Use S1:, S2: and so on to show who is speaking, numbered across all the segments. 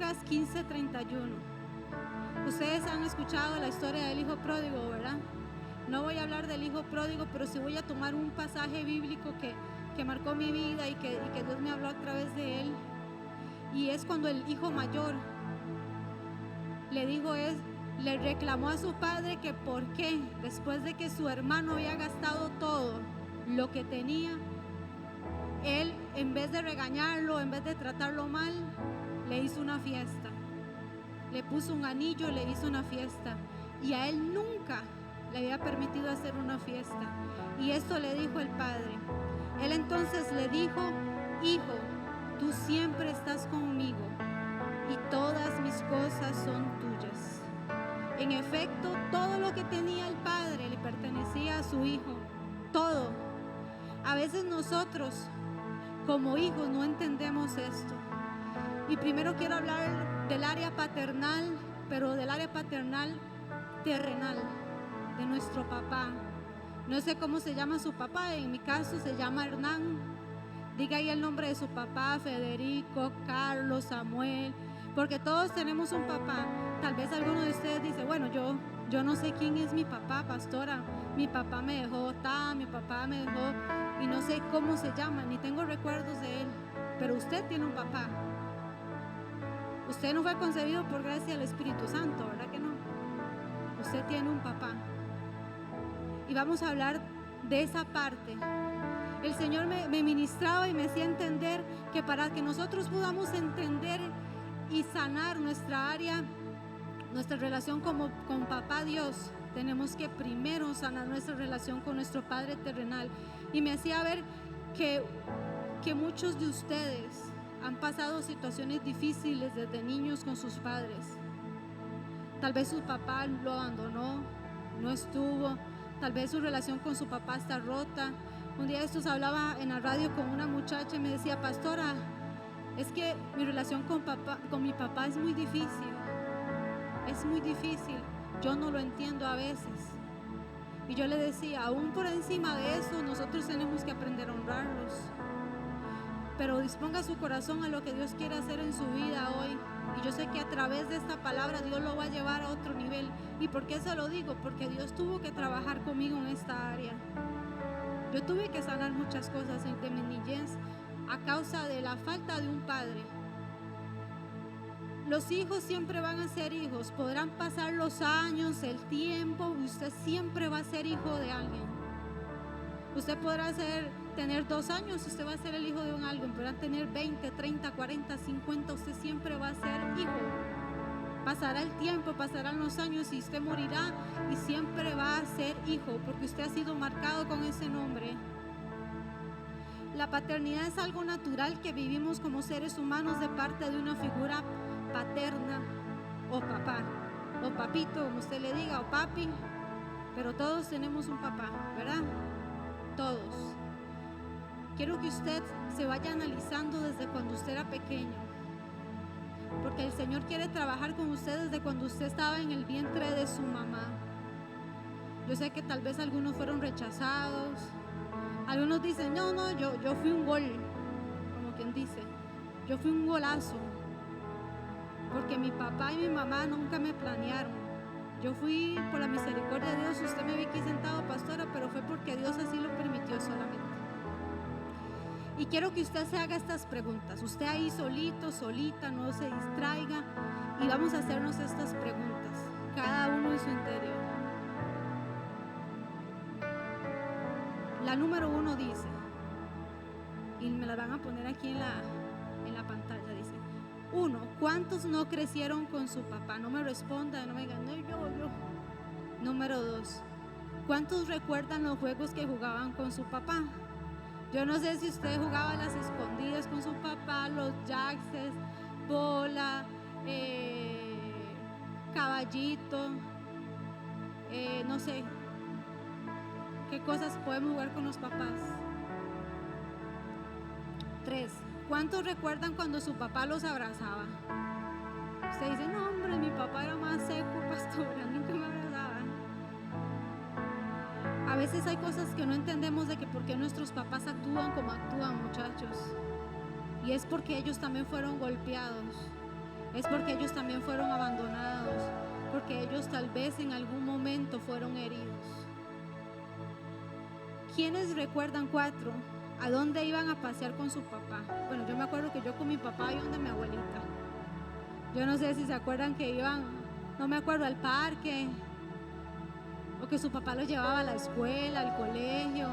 S1: Lucas 15:31. Ustedes han escuchado la historia del hijo pródigo, ¿verdad? No voy a hablar del hijo pródigo, pero sí voy a tomar un pasaje bíblico que marcó mi vida y que Dios me habló a través de él. Y es cuando el hijo mayor le reclamó a su padre que por qué, después de que su hermano había gastado todo lo que tenía, él, en vez de regañarlo, en vez de tratarlo mal, le hizo una fiesta. Le puso un anillo, le hizo una fiesta. Y a él nunca le había permitido hacer una fiesta. Y esto le dijo el padre. Él entonces le dijo: hijo, tú siempre estás conmigo y todas mis cosas son tuyas. En efecto, todo lo que tenía el padre le pertenecía a su hijo. Todo. A veces nosotros, como hijos, no entendemos esto. Y primero quiero hablar del área paternal, pero del área paternal terrenal, de nuestro papá. No sé cómo se llama su papá, en mi caso se llama Hernán. Diga ahí el nombre de su papá: Federico, Carlos, Samuel, porque todos tenemos un papá. Tal vez alguno de ustedes dice: bueno, yo no sé quién es mi papá, pastora. Mi papá me dejó, mi papá me dejó y no sé cómo se llama, ni tengo recuerdos de él. Pero usted tiene un papá. Usted no fue concebido por gracia del Espíritu Santo, ¿verdad que no? Usted tiene un papá. Y vamos a hablar de esa parte. El Señor me ministraba y me hacía entender que para que nosotros podamos entender y sanar nuestra área, nuestra relación con papá Dios, tenemos que primero sanar nuestra relación con nuestro Padre terrenal. Y me hacía ver que muchos de ustedes han pasado situaciones difíciles desde niños con sus padres. Tal vez su papá lo abandonó, no estuvo. Tal vez su relación con su papá está rota. Un día de estos hablaba en la radio con una muchacha y me decía: pastora, es que mi relación con mi papá es muy difícil. Es muy difícil. Yo no lo entiendo a veces. Y yo le decía: aún por encima de eso, nosotros tenemos que aprender a honrarlos. Pero disponga su corazón a lo que Dios quiere hacer en su vida hoy. Y yo sé que a través de esta palabra Dios lo va a llevar a otro nivel. ¿Y por qué se lo digo? Porque Dios tuvo que trabajar conmigo en esta área. Yo tuve que sanar muchas cosas de mi niñez a causa de la falta de un padre. Los hijos siempre van a ser hijos. Podrán pasar los años, el tiempo, usted siempre va a ser hijo de alguien. Usted podrá tener 2 años, usted va a ser el hijo de un alguien. Podrá tener 20, 30, 40, 50, usted siempre va a ser hijo. Pasará el tiempo, pasarán los años y usted morirá y siempre va a ser hijo, porque usted ha sido marcado con ese nombre. La paternidad es algo natural que vivimos como seres humanos de parte de una figura paterna o papá, o papito, como usted le diga, o papi, pero todos tenemos un papá, ¿verdad? Todos. Quiero que usted se vaya analizando desde cuando usted era pequeño, porque el Señor quiere trabajar con usted desde cuando usted estaba en el vientre de su mamá. Yo sé que tal vez algunos fueron rechazados, algunos dicen: no, yo fui un gol, como quien dice, yo fui un golazo, porque mi papá y mi mamá nunca me planearon. Yo fui por la misericordia de Dios. Usted me ve aquí sentado, pastora, pero fue porque Dios así lo permitió solamente. Y quiero que usted se haga estas preguntas. Usted ahí solito, solita, no se distraiga. Y vamos a hacernos estas preguntas, cada uno en su interior. La número 1 dice, y me la van a poner aquí en la pantalla, dice: 1. ¿Cuántos no crecieron con su papá? No me responda, no me digan: no, yo. Número 2. ¿Cuántos recuerdan los juegos que jugaban con su papá? Yo no sé si usted jugaba a las escondidas con su papá, los jaxes, bola, caballito, no sé qué cosas podemos jugar con los papás. 3. ¿Cuántos recuerdan cuando su papá los abrazaba? Usted dice: no, hombre, mi papá era más seco, pastora, nunca me abrazaba. A veces hay cosas que no entendemos de que por qué nuestros papás actúan como actúan, muchachos. Y es porque ellos también fueron golpeados. es porque ellos también fueron abandonados, porque ellos tal vez en algún momento fueron heridos. ¿Quiénes recuerdan 4? ¿A dónde iban a pasear con su papá? Bueno, yo me acuerdo que yo con mi papá iba donde mi abuelita. Yo no sé si se acuerdan que iban, no me acuerdo, al parque, o que su papá los llevaba a la escuela, al colegio.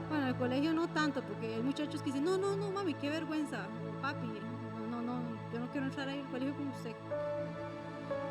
S1: Bueno, al colegio no tanto, porque hay muchachos que dicen, no, mami, qué vergüenza, papi, no, yo no quiero entrar ahí al colegio con usted.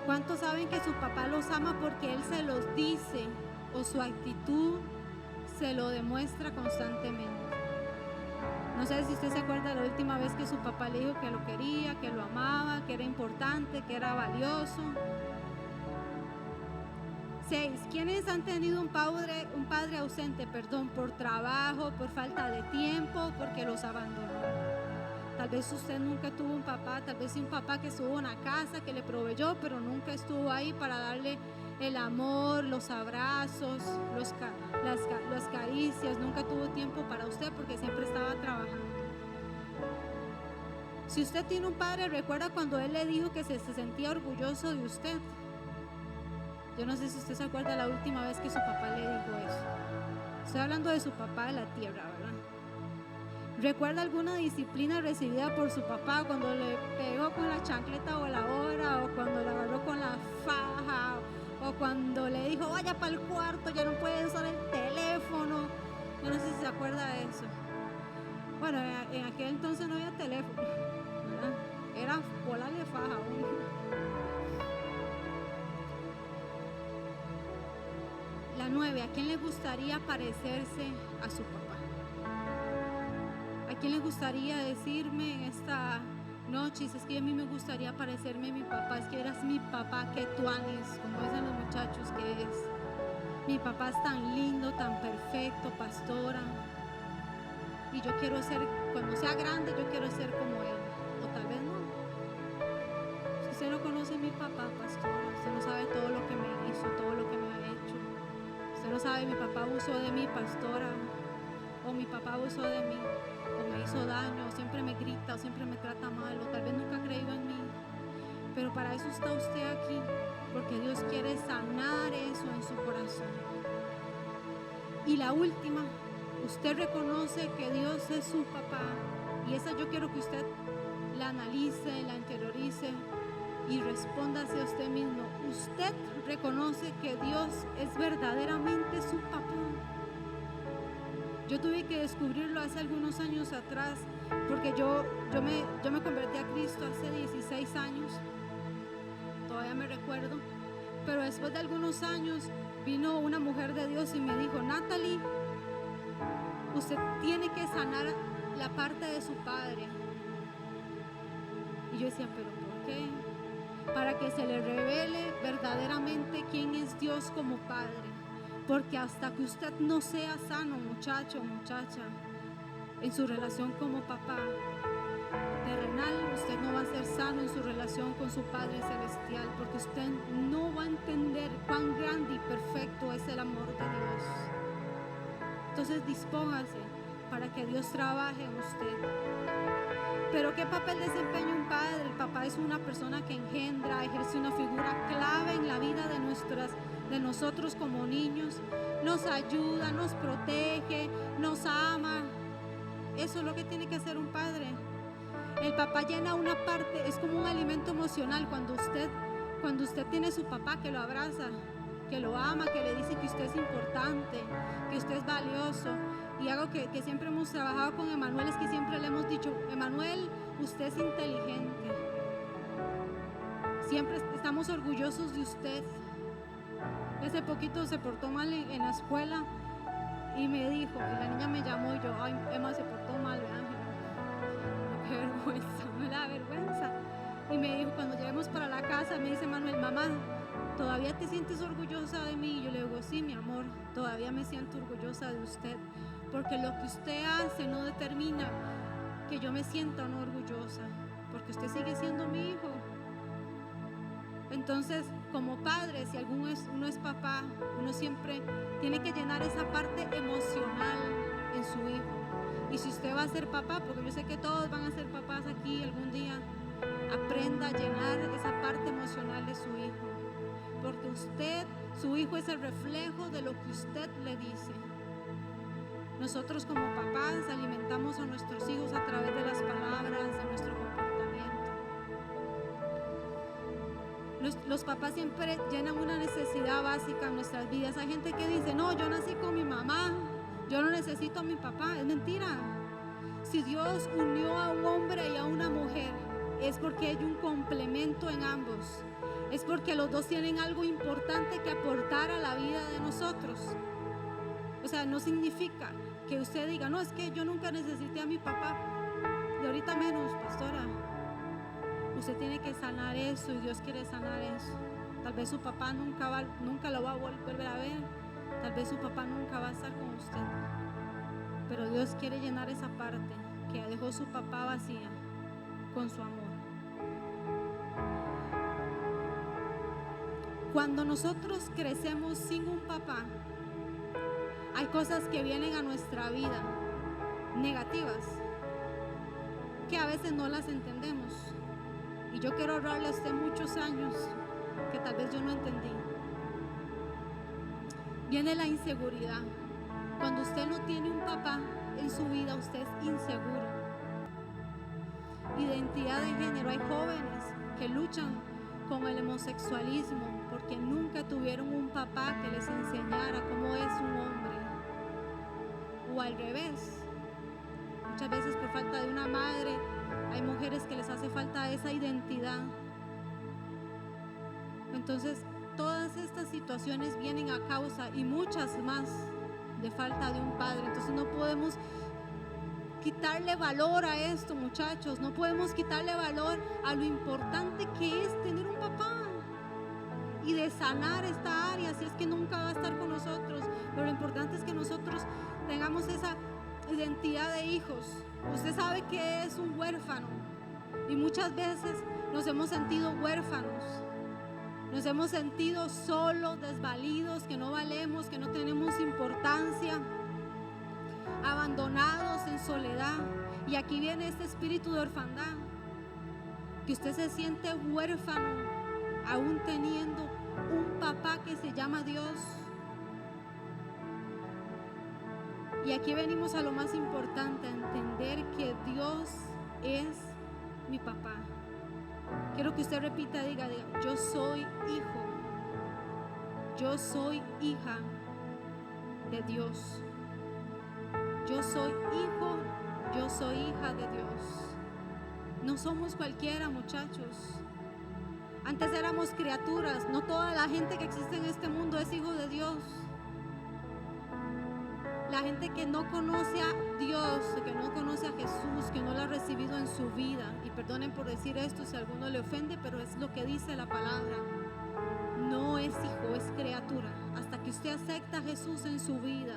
S1: ¿Cuántos saben que su papá los ama porque él se los dice, o su actitud se lo demuestra constantemente? No sé si usted se acuerda la última vez que su papá le dijo que lo quería, que lo amaba, que era importante, que era valioso. 6. ¿Quiénes han tenido un padre ausente, por trabajo, por falta de tiempo, porque los abandonó? Tal vez usted nunca tuvo un papá, tal vez sí un papá que estuvo en la casa, que le proveyó, pero nunca estuvo ahí para darle el amor, los abrazos, las caricias. Nunca tuvo tiempo para usted porque siempre estaba trabajando. Si usted tiene un padre, recuerda cuando él le dijo que se sentía orgulloso de usted. Yo no sé si usted se acuerda la última vez que su papá le dijo eso. Estoy hablando de su papá de la tierra, ¿verdad? ¿Recuerda alguna disciplina recibida por su papá cuando le pegó con la chancleta o la hora, o cuando le agarró con la faja, o cuando le dijo vaya para el cuarto, ya no puede usar el teléfono? Yo no sé si se acuerda de eso. Bueno, en aquel entonces no había teléfono, ¿verdad? Era volarle faja. La 9, ¿a quién le gustaría parecerse a su papá? ¿A quién le gustaría decirme en esta noche? Es que a mí me gustaría parecerme a mi papá, es que eras mi papá, que tú anes, como dicen los muchachos que es. Mi papá es tan lindo, tan perfecto, pastora. Y yo quiero ser, cuando sea grande, yo quiero ser como él. O tal vez no. Si usted no conoce a mi papá, pastora, usted no sabe todo lo que me hizo, todo lo que me ha hecho. Usted no sabe, mi papá abusó de mí, pastora, o mi papá abusó de mí, o me hizo daño, o siempre me grita, o siempre me trata mal, o tal vez nunca ha creído en mí. Pero para eso está usted aquí, porque Dios quiere sanar eso en su corazón. Y la última, usted reconoce que Dios es su papá, y esa yo quiero que usted la analice, la interiorice y responda hacia usted mismo. Usted reconoce que Dios es verdaderamente su papá. Yo tuve que descubrirlo hace algunos años atrás, porque yo me convertí a Cristo hace 16 años, todavía me recuerdo, pero después de algunos años vino una mujer de Dios y me dijo, Natalie, usted tiene que sanar la parte de su padre. Y yo decía, ¿pero por qué? Para que se le revele verdaderamente quién es Dios como Padre. Porque hasta que usted no sea sano, muchacho, muchacha, en su relación como papá terrenal, usted no va a ser sano en su relación con su Padre Celestial, porque usted no va a entender cuán grande y perfecto es el amor de Dios. Entonces dispóngase para que Dios trabaje en usted. Pero ¿qué papel desempeña un padre? El papá es una persona que engendra, ejerce una figura clave en la vida de nosotros como niños. Nos ayuda, nos protege, nos ama. Eso es lo que tiene que hacer un padre. El papá llena una parte, es como un alimento emocional cuando usted tiene su papá que lo abraza, que lo ama, que le dice que usted es importante, que usted es valioso. Y algo que siempre hemos trabajado con Emanuel es que siempre le hemos dicho, Emanuel, usted es inteligente. Siempre estamos orgullosos de usted. Hace poquito se portó mal en la escuela y me dijo, y la niña me llamó y yo, ay, Emma se portó mal, Ángela. Qué vergüenza, me da vergüenza. Y me dijo, cuando lleguemos para la casa, me dice Manuel, mamá, ¿todavía te sientes orgullosa de mí? Y yo le digo, sí, mi amor, todavía me siento orgullosa de usted, porque lo que usted hace no determina que yo me sienta o no orgullosa, porque usted sigue siendo mi hijo. Entonces, como padre, si uno es papá, uno siempre tiene que llenar esa parte emocional en su hijo. Y si usted va a ser papá, porque yo sé que todos van a ser papás aquí algún día, aprenda a llenar esa parte emocional de su hijo, porque usted, su hijo, es el reflejo de lo que usted le dice. Nosotros como papás alimentamos a nuestros hijos a través de las palabras, de nuestro comportamiento. Los papás siempre llenan una necesidad básica en nuestras vidas. Hay gente que dice, no, yo nací con mi mamá, yo no necesito a mi papá. Es mentira. Si Dios unió a un hombre y a una mujer, es porque hay un complemento en ambos. Es porque los dos tienen algo importante que aportar a la vida de nosotros. O sea, no significa que usted diga, no, es que yo nunca necesité a mi papá, y ahorita menos, pastora. Usted tiene que sanar eso, y Dios quiere sanar eso. Tal vez su papá nunca lo va a volver a ver, tal vez su papá nunca va a estar con usted, pero Dios quiere llenar esa parte que dejó su papá vacía con su amor. Cuando nosotros crecemos sin un papá, hay cosas que vienen a nuestra vida negativas que a veces no las entendemos, y yo quiero ahorrarle a usted muchos años que tal vez yo no entendí. Viene la inseguridad. Cuando usted no tiene un papá en su vida, usted es inseguro. Identidad de género. Hay jóvenes que luchan con el homosexualismo porque nunca tuvieron un papá que les enseñara cómo es un hombre, o al revés. Muchas veces por falta de una madre, hay mujeres que les hace falta esa identidad. Entonces todas estas situaciones vienen a causa, y muchas más, de falta de un padre. Entonces no podemos quitarle valor a esto, muchachos. No podemos quitarle valor a lo importante que es tener un papá y de sanar esta área, si es que nunca va a estar con nosotros. Pero lo importante es que nosotros tengamos esa identidad de hijos. Usted sabe que es un huérfano, y muchas veces nos hemos sentido huérfanos, nos hemos sentido solos, desvalidos, que no valemos, que no tenemos importancia, abandonados en soledad. Y aquí viene este espíritu de orfandad, que usted se siente huérfano aún teniendo un papá que se llama Dios. Y aquí venimos a lo más importante, a entender que Dios es mi papá. Quiero que usted repita, diga, yo soy hijo, yo soy hija de Dios. Yo soy hijo, yo soy hija de Dios. No somos cualquiera, muchachos. Antes éramos criaturas. No toda la gente que existe en este mundo es hijo de Dios. La gente que no conoce a Dios, que no conoce a Jesús, que no lo ha recibido en su vida, y perdonen por decir esto si a alguno le ofende, pero es lo que dice la palabra, no es hijo, es criatura. Hasta que usted acepta a Jesús en su vida,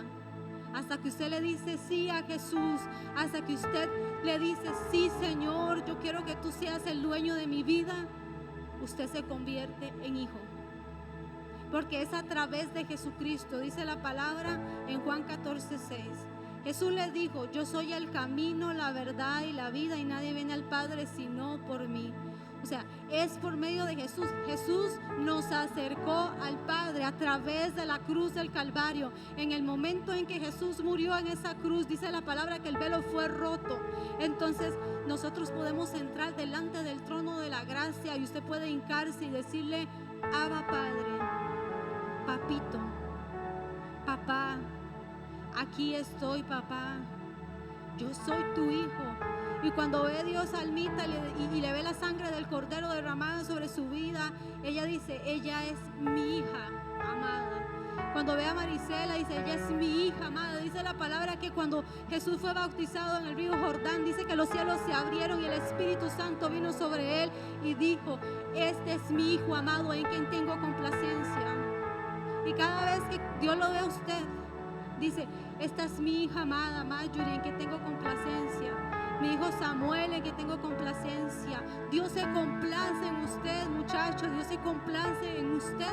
S1: hasta que usted le dice sí a Jesús, hasta que usted le dice, sí, Señor, yo quiero que tú seas el dueño de mi vida, usted se convierte en hijo. Porque es a través de Jesucristo. Dice la palabra en Juan 14:6. Jesús les dijo, yo soy el camino, la verdad y la vida, y nadie viene al Padre sino por mí. O sea, es por medio de Jesús. Jesús nos acercó al Padre a través de la cruz del Calvario. En el momento en que Jesús murió en esa cruz, dice la palabra que el velo fue roto. Entonces nosotros podemos entrar delante del trono de la gracia, y usted puede hincarse y decirle, Abba Padre, papito, papá, aquí estoy, papá, yo soy tu hijo. Y cuando ve a Dios a Almita y le ve la sangre del cordero derramada sobre su vida, ella dice, ella es mi hija amada. Cuando ve a Marisela, dice, ella es mi hija amada. Dice la palabra que cuando Jesús fue bautizado en el río Jordán, dice que los cielos se abrieron y el Espíritu Santo vino sobre él y dijo, este es mi hijo amado en quien tengo complacencia. Y cada vez que Dios lo ve a usted, dice, esta es mi hija amada, Marjorie, en que tengo complacencia. Mi hijo Samuel, en que tengo complacencia. Dios se complace en usted, muchachos. Dios se complace en usted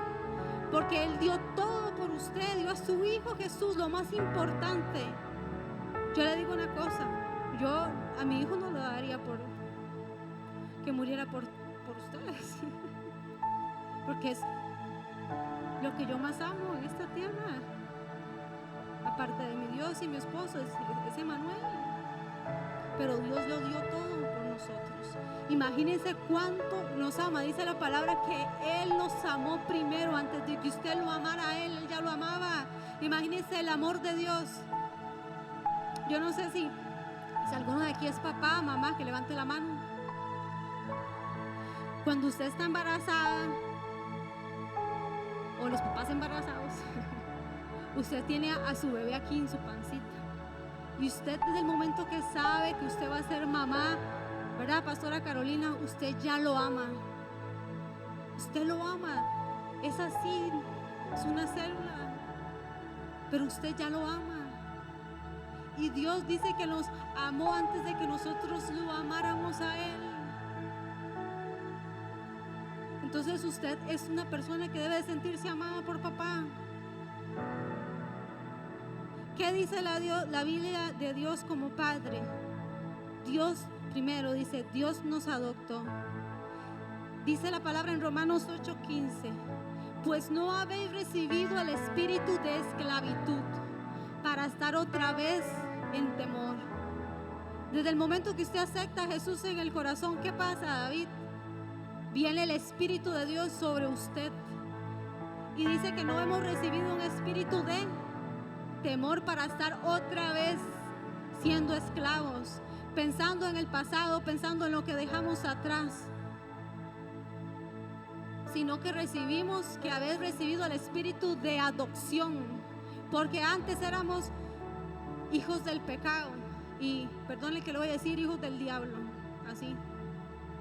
S1: porque Él dio todo por usted. Dio a su hijo Jesús, lo más importante. Yo le digo una cosa, yo a mi hijo no lo daría que muriera por ustedes. Porque es lo que yo más amo en esta tierra, aparte de mi Dios y mi esposo, es Emanuel. Pero Dios lo dio todo por nosotros. Imagínense cuánto nos ama. Dice la palabra que Él nos amó primero. Antes de que usted lo amara a Él, Él ya lo amaba. Imagínense el amor de Dios. Yo no sé si alguno de aquí es papá, mamá, que levante la mano. Cuando usted está embarazada, o los papás embarazados, usted tiene a su bebé aquí en su pancita. Y usted, desde el momento que sabe que usted va a ser mamá, ¿verdad, Pastora Carolina? Usted ya lo ama. Usted lo ama. Es así, es una célula. Pero usted ya lo ama. Y Dios dice que nos amó antes de que nosotros lo amáramos a Él. Entonces usted es una persona que debe sentirse amada por papá. ¿Qué dice la Biblia de Dios como Padre? Dios, primero dice, Dios nos adoptó. Dice la palabra en Romanos 8:15, pues no habéis recibido el espíritu de esclavitud para estar otra vez en temor. Desde el momento que usted acepta a Jesús en el corazón, ¿qué pasa, David? Viene el Espíritu de Dios sobre usted. Y dice que no hemos recibido un espíritu de temor para estar otra vez siendo esclavos, pensando en el pasado, pensando en lo que dejamos atrás, sino que recibimos, que habéis recibido el espíritu de adopción, porque antes éramos hijos del pecado, y perdónenle que le voy a decir, hijos del diablo, así.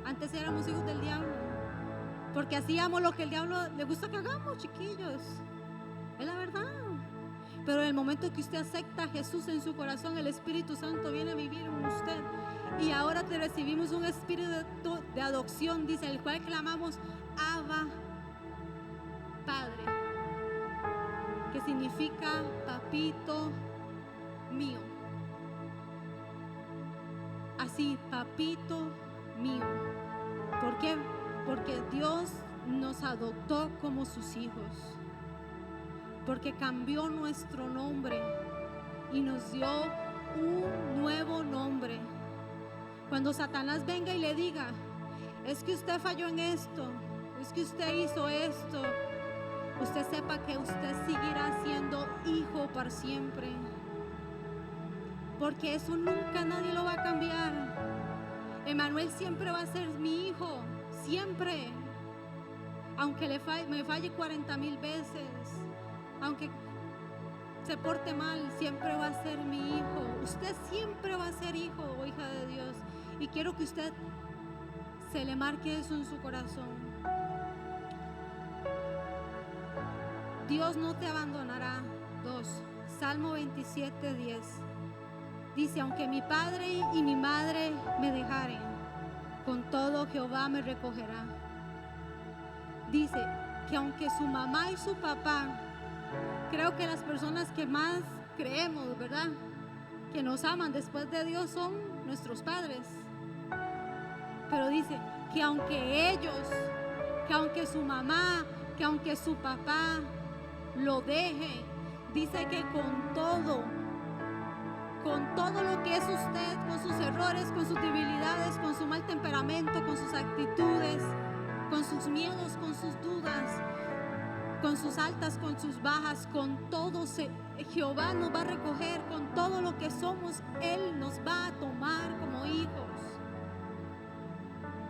S1: Antes éramos hijos del diablo, porque hacíamos lo que el diablo le gusta que hagamos, chiquillos. Es la verdad. Pero en el momento que usted acepta a Jesús en su corazón, el Espíritu Santo viene a vivir en usted. Y ahora te recibimos un espíritu de adopción, dice, el cual clamamos Abba, Padre, que significa papito mío. Así, papito mío. ¿Por qué? Porque Dios nos adoptó como sus hijos. Porque cambió nuestro nombre y nos dio un nuevo nombre. Cuando Satanás venga y le diga, es que usted falló en esto, es que usted hizo esto, usted sepa que usted seguirá siendo hijo para siempre. Porque eso nunca nadie lo va a cambiar. Emanuel siempre va a ser mi hijo, siempre. Aunque me falle 40,000 veces, aunque se porte mal, siempre va a ser mi hijo. Usted siempre va a ser hijo o hija de Dios. Y quiero que usted se le marque eso en su corazón. Dios no te abandonará. 2. Salmo 27:10. Dice, aunque mi padre y mi madre me dejaren, con todo Jehová me recogerá. Dice que aunque su mamá y su papá, creo que las personas que más creemos, ¿verdad?, que nos aman después de Dios son nuestros padres. Pero dice que aunque ellos, que aunque su mamá, que aunque su papá lo deje, dice que con todo lo que es usted, con sus errores, con sus debilidades, con su mal temperamento, con sus actitudes, con sus miedos, con sus dudas, con sus altas, con sus bajas, con todo, Jehová nos va a recoger. Con todo lo que somos, Él nos va a tomar como hijos.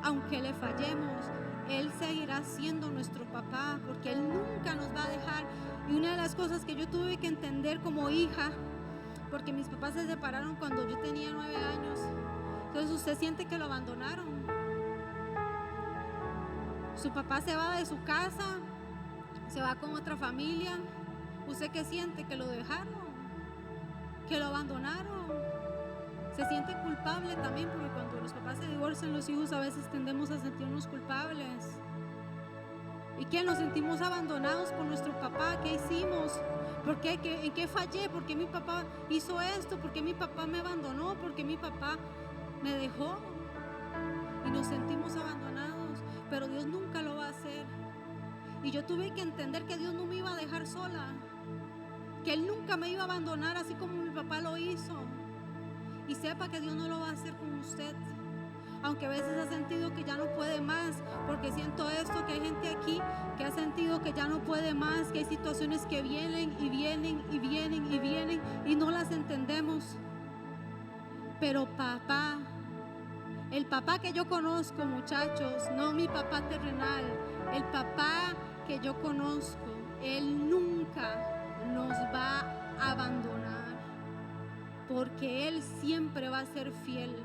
S1: Aunque le fallemos, Él seguirá siendo nuestro papá, porque Él nunca nos va a dejar. Y una de las cosas que yo tuve que entender como hija, porque mis papás se separaron cuando yo tenía 9 años, entonces usted siente que lo abandonaron. Su papá se va de su casa, se va con otra familia. ¿Usted qué siente? Que lo dejaron, que lo abandonaron. Se siente culpable también, porque cuando los papás se divorcian, los hijos a veces tendemos a sentirnos culpables. ¿Y qué? Nos sentimos abandonados por nuestro papá. ¿Qué hicimos? ¿Por qué? ¿En qué fallé? ¿Por qué mi papá hizo esto? ¿Por qué mi papá me abandonó? ¿Por qué mi papá me dejó? y nos sentimos abandonados, pero Dios nunca lo va a hacer. Y yo tuve que entender que Dios no me iba a dejar sola, que Él nunca me iba a abandonar así como mi papá lo hizo. Y sepa que Dios no lo va a hacer con usted. Aunque a veces ha sentido que ya no puede más, porque siento esto, que hay gente aquí que ha sentido que ya no puede más, que hay situaciones que vienen y vienen y vienen y vienen y no las entendemos. Pero papá, el papá que yo conozco, muchachos, no mi papá terrenal, el papá que yo conozco, Él nunca nos va a abandonar, porque Él siempre va a ser fiel.